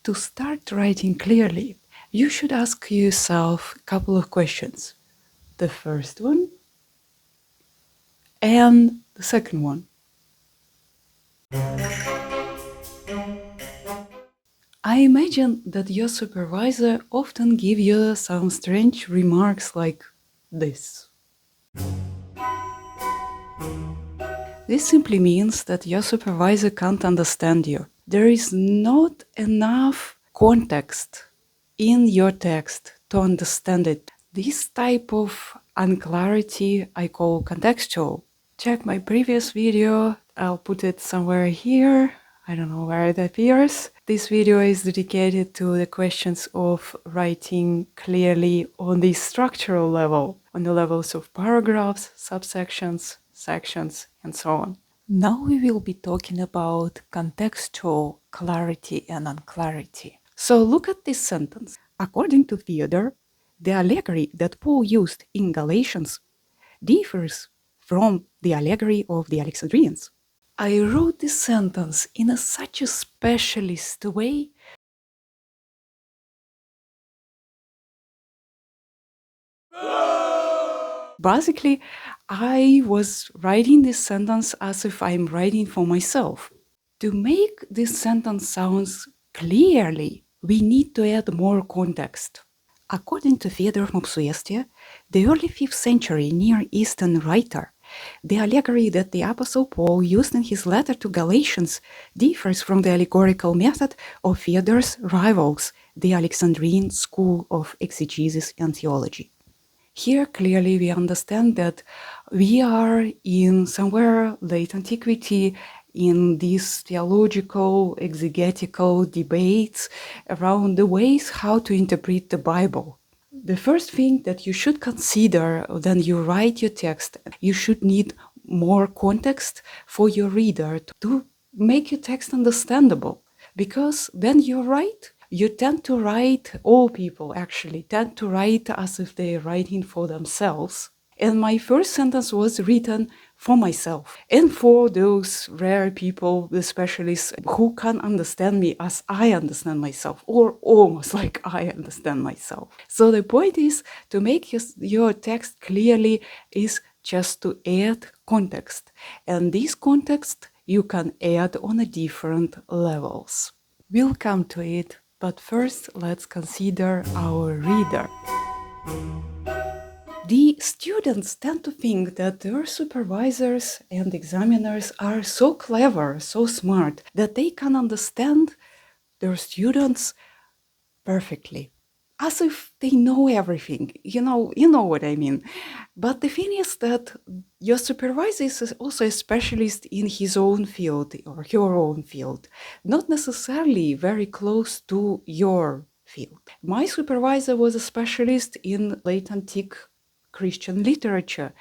To start writing clearly, you should ask yourself a couple of questions. The first one and the second one. I imagine that your supervisor often gives you some strange remarks like this. This simply means that your supervisor can't understand you. There is not enough context in your text to understand it. This type of unclarity I call contextual. Check my previous video, I'll put it somewhere here. I don't know where it appears. This video is dedicated to the questions of writing clearly on the structural level, on the levels of paragraphs, subsections, sections, and so on. Now we will be talking about contextual clarity and unclarity. So look at this sentence. According to Theodore, the allegory that Paul used in Galatians differs from the allegory of the Alexandrians. I wrote this sentence in such a specialist way. Basically, I was writing this sentence as if I'm writing for myself. To make this sentence sound clearly, we need to add more context. According to Theodore of Mopsuestia, the early 5th century Near Eastern writer, the allegory that the Apostle Paul used in his letter to Galatians differs from the allegorical method of Theodore's rivals, the Alexandrian school of exegesis and theology. Here clearly we understand that we are in somewhere late antiquity in these theological, exegetical debates around the ways how to interpret the Bible. The first thing that you should consider when you write your text, you should need more context for your reader to make your text understandable. Because when you write, you tend to write, all people actually tend to write as if they're writing for themselves. And my first sentence was written for myself and for those rare people, the specialists who can understand me as I understand myself, or almost like I understand myself. So the point is to make your text clearly is just to add context. And this context you can add on a different levels. We'll come to it, but first let's consider our reader. The students tend to think that their supervisors and examiners are so clever, so smart, that they can understand their students perfectly, as if they know everything. You know what I mean. But the thing is that your supervisor is also a specialist in his own field or your own field, not necessarily very close to your field. My supervisor was a specialist in late antique Christian literature,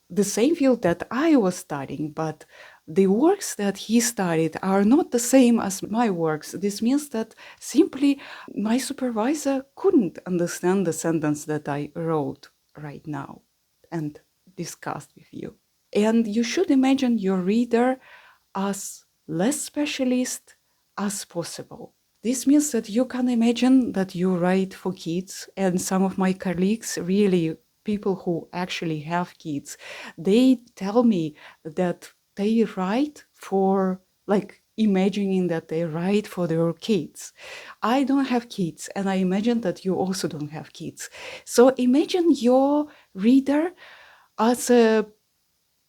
the same field that I was studying, but the works that he studied are not the same as my works. This means that simply my supervisor couldn't understand the sentence that I wrote right now and discussed with you. And you should imagine your reader as less specialist as possible. This means that you can imagine that you write for kids, and some of my colleagues, really people who actually have kids, they tell me that they write for, like, imagining that they write for their kids. I don't have kids, and I imagine that you also don't have kids. So imagine your reader as a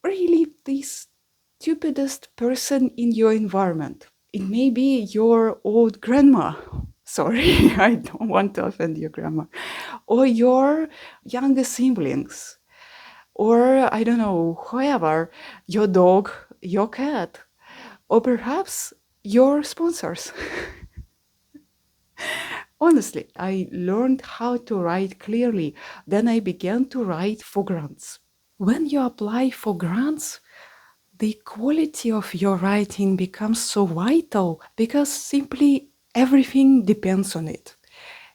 really the stupidest person in your environment. It may be your old grandma. Sorry, I don't want to offend your grandma. Or your younger siblings. Or, I don't know, whoever, your dog, your cat. Or perhaps your sponsors. Honestly, I learned how to write clearly. Then I began to write for grants. When you apply for grants, the quality of your writing becomes so vital because simply everything depends on it.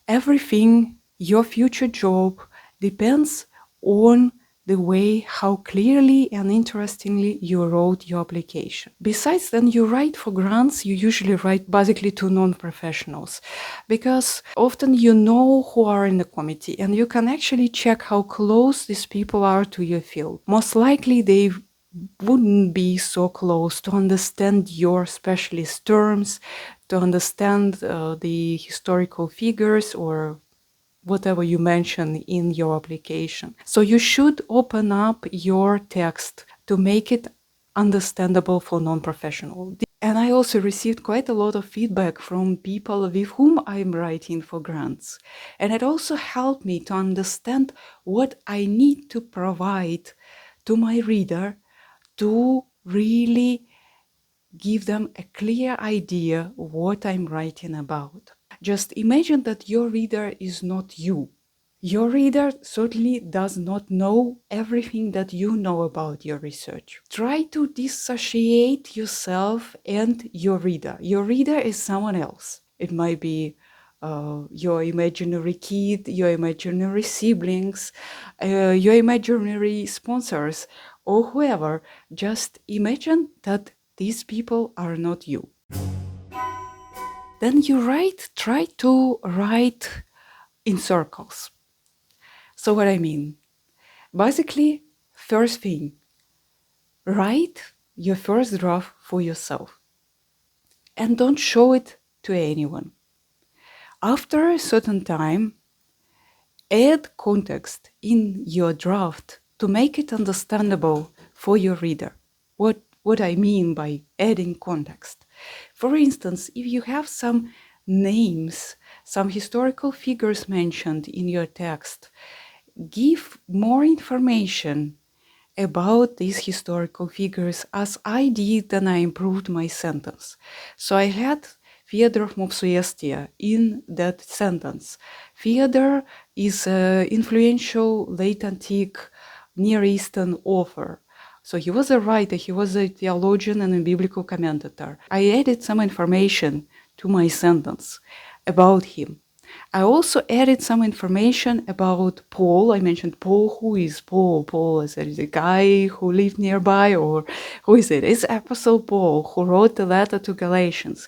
Everything, your future job, depends on the way how clearly and interestingly you wrote your application. Besides, then you write for grants, you usually write basically to non-professionals, because often you know who are in the committee and you can actually check how close these people are to your field. Most likely they wouldn't be so close to understand your specialist terms, to understand the historical figures or whatever you mention in your application. So you should open up your text to make it understandable for non-professional. And I also received quite a lot of feedback from people with whom I'm writing for grants. And it also helped me to understand what I need to provide to my reader to really give them a clear idea what I'm writing about. Just imagine that your reader is not you. Your reader certainly does not know everything that you know about your research. Try to dissociate yourself and your reader. Your reader is someone else. It might be your imaginary kid, your imaginary siblings, your imaginary sponsors, or whoever. Just imagine that these people are not you. Then you try to write in circles. So what I mean, basically, first thing, write your first draft for yourself and don't show it to anyone. After a certain time, add context in your draft to make it understandable for your reader. What I mean by adding context. For instance, if you have some names, some historical figures mentioned in your text, give more information about these historical figures as I did, and I improved my sentence. So I had Fyodor of Mopsuestia in that sentence. Fyodor is an influential late antique Near Eastern author. So he was a writer, he was a theologian and a biblical commentator. I added some information to my sentence about him. I also added some information about Paul. I mentioned Paul. Who is Paul? Paul is a guy who lived nearby, or who is it? It's Apostle Paul who wrote the letter to Galatians.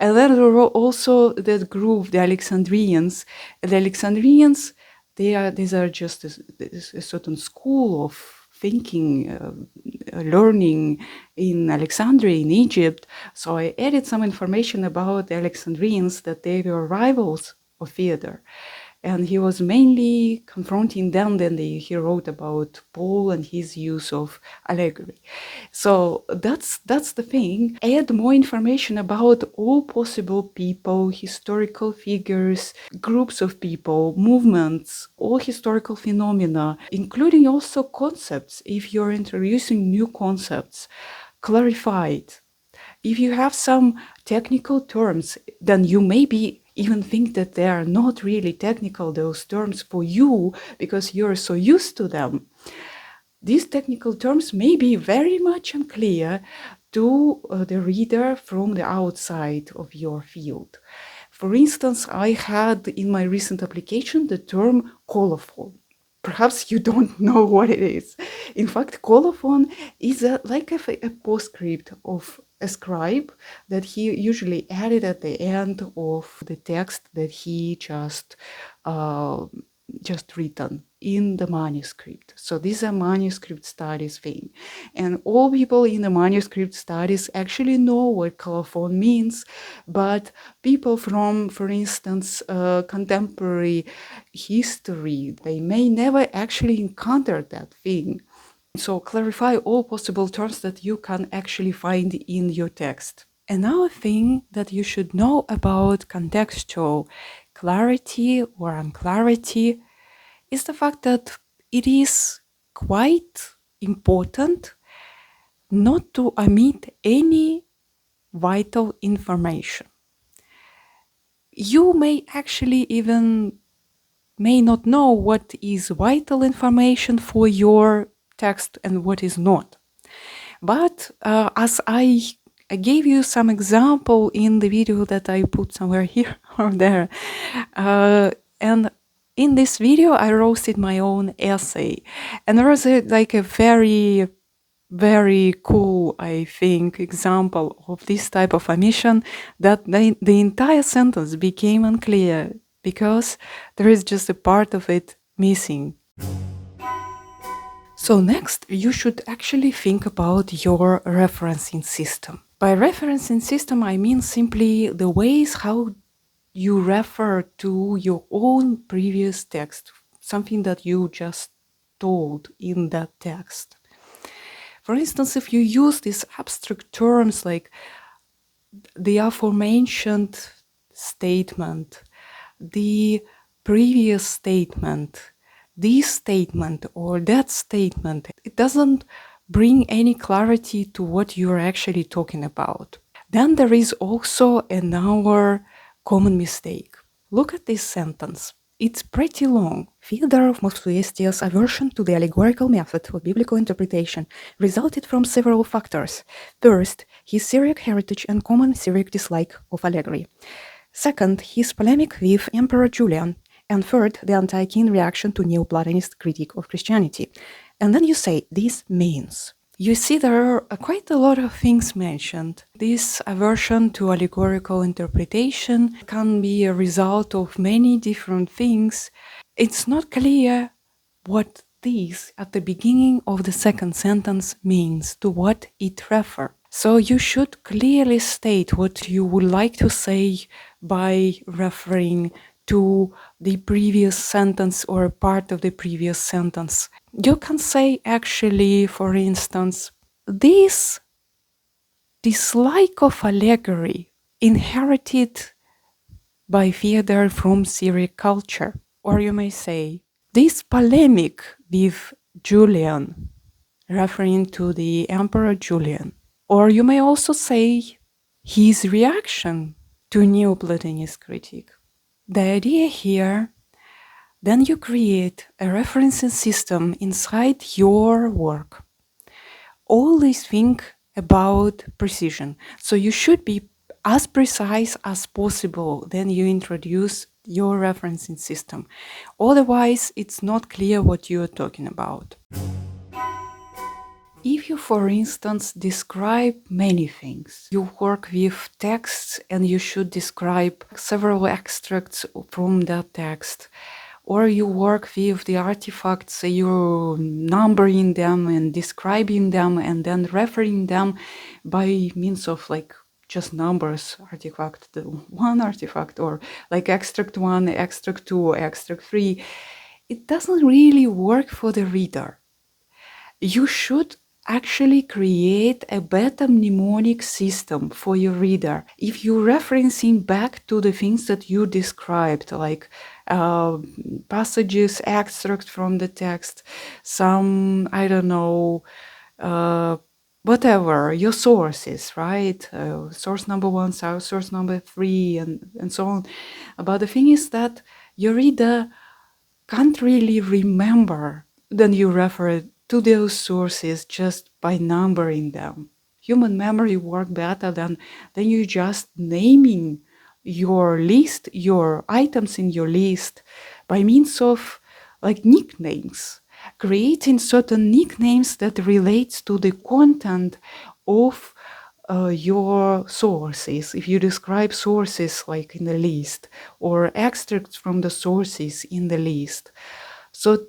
And then there were also that group, the Alexandrians. The Alexandrians, these are just a certain school of thinking, learning in Alexandria, in Egypt. So I added some information about the Alexandrians, that they were rivals of Fyodor. And he was mainly confronting them. Then he wrote about Paul and his use of allegory. So that's the thing. Add more information about all possible people, historical figures, groups of people, movements, all historical phenomena, including also concepts. If you're introducing new concepts, clarify it. If you have some technical terms, then you maybe even think that they are not really technical, those terms for you, because you're so used to them. These technical terms may be very much unclear to the reader from the outside of your field. For instance, I had in my recent application the term colophon. Perhaps you don't know what it is. In fact, colophon is like a postscript of a scribe that he usually added at the end of the text that he just written in the manuscript. So this is a manuscript studies thing. And all people in the manuscript studies actually know what colophon means, but people from, for instance, contemporary history, they may never actually encounter that thing. So clarify all possible terms that you can actually find in your text. Another thing that you should know about contextual clarity or unclarity is the fact that it is quite important not to omit any vital information. You may actually even may not know what is vital information for your text and what is not. But as I gave you some example in the video that I put somewhere here or there, and In this video, I roasted my own essay, and there was a very, very cool, I think, example of this type of omission that the entire sentence became unclear because there is just a part of it missing. So next, you should actually think about your referencing system. By referencing system, I mean simply the ways how you refer to your own previous text, something that you just told in that text. For instance, if you use these abstract terms like the aforementioned statement, the previous statement, this statement or that statement, it doesn't bring any clarity to what you're actually talking about. Then there is also another common mistake. Look at this sentence. It's pretty long. Fyodor of Dostoevsky's aversion to the allegorical method of biblical interpretation resulted from several factors. First, his Syriac heritage and common Syriac dislike of allegory. Second, his polemic with Emperor Julian. And third, the anti-king reaction to Neoplatonist critique of Christianity. And then you say, this means. You see, there are quite a lot of things mentioned. This aversion to allegorical interpretation can be a result of many different things. It's not clear what this at the beginning of the second sentence means, to what it refers. So you should clearly state what you would like to say by referring to the previous sentence or part of the previous sentence. You can say actually, for instance, this dislike of allegory inherited by Fyodor from Syriac culture. Or you may say, this polemic with Julian, referring to the Emperor Julian. Or you may also say, his reaction to Neoplatonist critique. The idea here, then you create a referencing system inside your work. Always think about precision. So you should be as precise as possible. Then you introduce your referencing system. Otherwise, it's not clear what you are talking about. If you, for instance, describe many things, you work with texts and you should describe several extracts from that text, or you work with the artifacts, you're numbering them and describing them and then referring them by means of just numbers, artifact 1 artifact, or like extract 1, extract 2, extract 3, it doesn't really work for the reader. You should actually create a better mnemonic system for your reader. If you're referencing back to the things that you described, like passages, extracts from the text, some, I don't know, whatever, your sources, right? Source number 1, source number 3, and so on. But the thing is that your reader can't really remember, then you refer to those sources just by numbering them. Human memory works better than you just naming your list, your items in your list by means of nicknames, creating certain nicknames that relates to the content of your sources. If you describe sources like in the list, or extracts from the sources in the list. So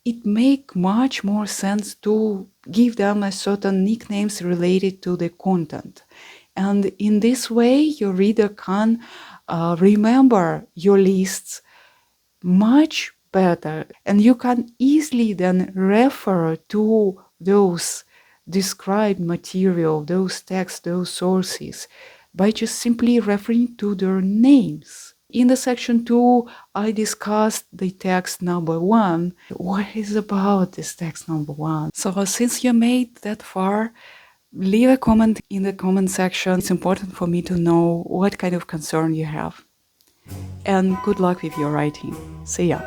it makes much more sense to give them a certain nicknames related to the content. And in this way, your reader can remember your lists much better. And you can easily then refer to those described material, those texts, those sources, by just simply referring to their names. In the section 2, I discussed the text number 1. What is about this text number 1? So since you made that far, leave a comment in the comment section. It's important for me to know what kind of concern you have. And good luck with your writing. See ya.